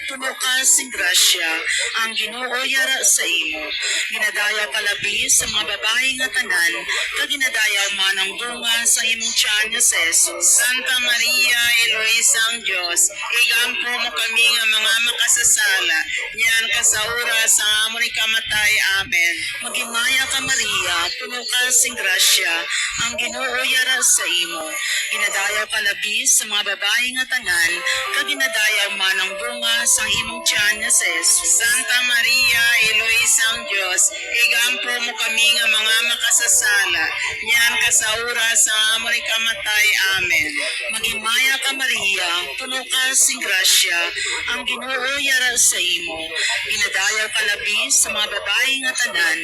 puno ka sing grasya, ang Ginoo yara sa imo. Ginadayaw ka labi sa mga babae nga tanan, kag ginadayaw man ang bunga sa imong tiyan nga si Jesus. Santa Maria, Eloisa ang Diyos, igampo mo kami nga mga makasasala, niyan ka sa oras sa amon ikamatay. Amen. Maghimaya ka Maria, puno ka sing grasya, ang Ginoo yara sa imo. Ginadayaw ka labi sa mga babae nga tanan, kag ginadayaw man ang bunga sa imong tiyan nga si Jesus. Santa Maria, Eloisa ang Diyos, igampo mo kami nga mga makasasala, niyan ka sa oras sa amon ikamatay. Amen. Maghimaya ka Maria, puno ka sing grasya, ang Ginoo yara sa imo. Ginadayaw ka labi sa mga babae nga tanan,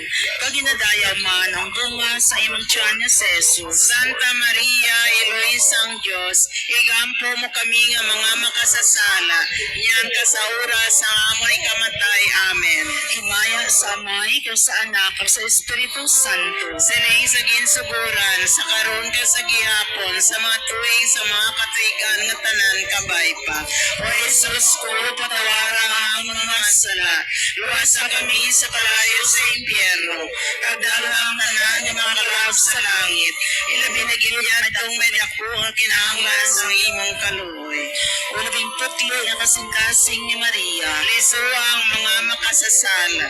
kag ginadayaw man ang bunga sa imong tiyan nga si Jesus. Santa Maria, Eloisa ang Diyos, igampo mo kami nga mga makasasala, niyan ka sa oras sa amon ikamatay. Amen. Himaya sa Amay, kag sa Anak, kag sa Espiritu Santo. Sining sa ginsuguran, sa karon ka sa gihapon, sa mga tuig sa mga katuigan nga tanan kabay pa. O Jesus ko, patawaran ang mga sala. Luwasa kami sa kalayo sa impyerno. Kagdala ang tanan nga mga kalab sa langit. Ilabi na ginyan itong may dako ang kinahanglan sa imong kaluoy. O labing putli ang kasing-kasing ni Maria. Liso ang mga makasasala.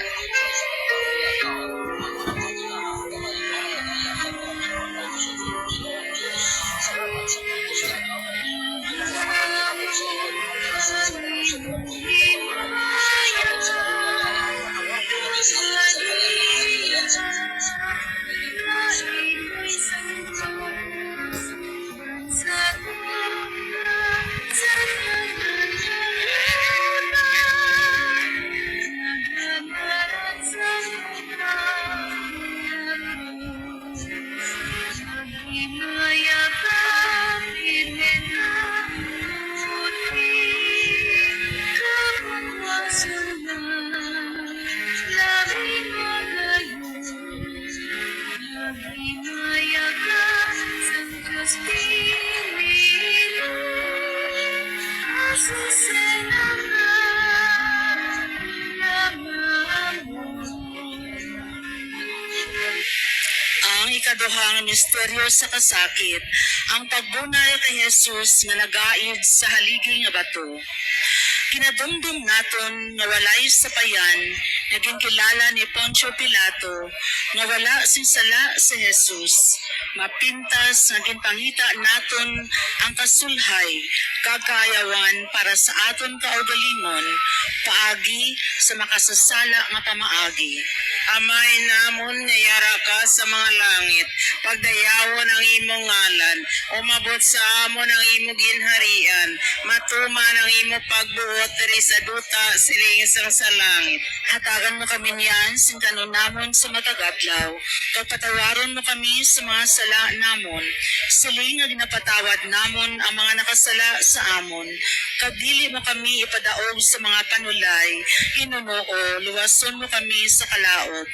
Ang ikaduhang misteryo sa kasakit, ang pagbunal kay Jesus nga nagaid sa haligi nga bato. Kinadumdum naton nga walay sapayan, naging kilala ni Poncio Pilato nga wala sing sala si Jesus. Mapintas nga ginpangita naton ang kasulhay, kagayawan para sa aton kaugalingon, paagi sa makasasala nga pamaagi. Amay namon nga yara ka sa mga langit, pagdayawon ang imong ngalan, umabot sa amon ang imong ginharian, matuman ang imong pagbuot diri sa duta siling isang sa langit. Hatagan mo kami niyan sing kanon namon sa matagadlaw, kag patawaron mo kami sa mga sala namon, siling nga ginapatawad namon ang mga nakasala sa amon, kag dili mo kami ipadaog sa mga panulay, Ginoo, luwason mo kami sa kalaot.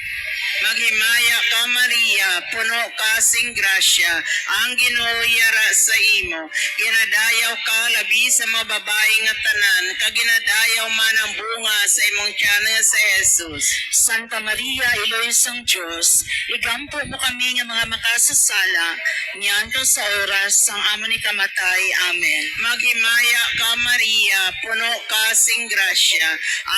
Maghimaya ka Maria, puno ka sing grasya, ang Ginoo yara sa imo. Ginadayaw ka labi sa mga babae nga tanan, kag ginadayaw man ang bunga sa imong tiyan nga si Jesus. Santa Maria, Iloisang Diyos, igampo mo kami nga mga makasasala, niyan ka sa oras sang amon ikamatay. Amen. Maghimaya ka Maria, puno ka sing grasya,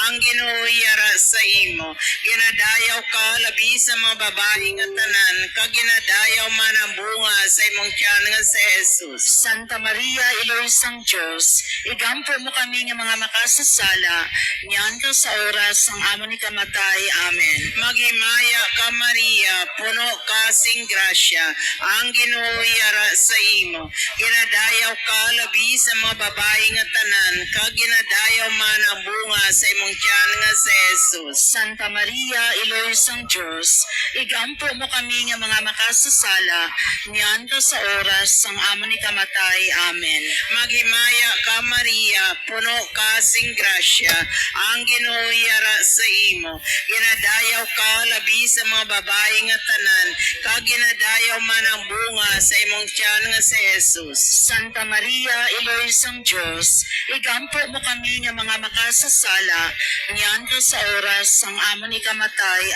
ang Ginoo yara sa imo. Ginadayaw ka labi sa mga babae nga tanan, kag ginadayaw man ang bunga sa imong tiyan nga si Jesus. Santa Maria, Iloisang Diyos, igampo mo kami nga mga makasasala, niyan ka sa oras sang amon ikamatay. Amen. Maghimaya ka Maria, puno ka sing grasya, ang Ginoo yara sa imo. Ginadayaw ka labi sa mga babae nga tanan, kag ginadayaw man ang bunga sa imong tiyan nga si Jesus. Santa Maria, Iloisang Diyos, Dios, igampo mo kami nga mga makasasala, niyan ka sa oras sang amon ni kamatay. Amen. Maghimaya ka Maria, puno ka sing grasya, ang Ginoo yara sa imo. Ginadayaw ka labi sa mga babae nga tanan, kag ginadayaw man ang bunga sa imong tiyan nga si Jesus. Santa Maria, Iloy sang Diyos, igampo mo kami nga mga makasasala, niyan ka sa oras sang amon ni kamatay.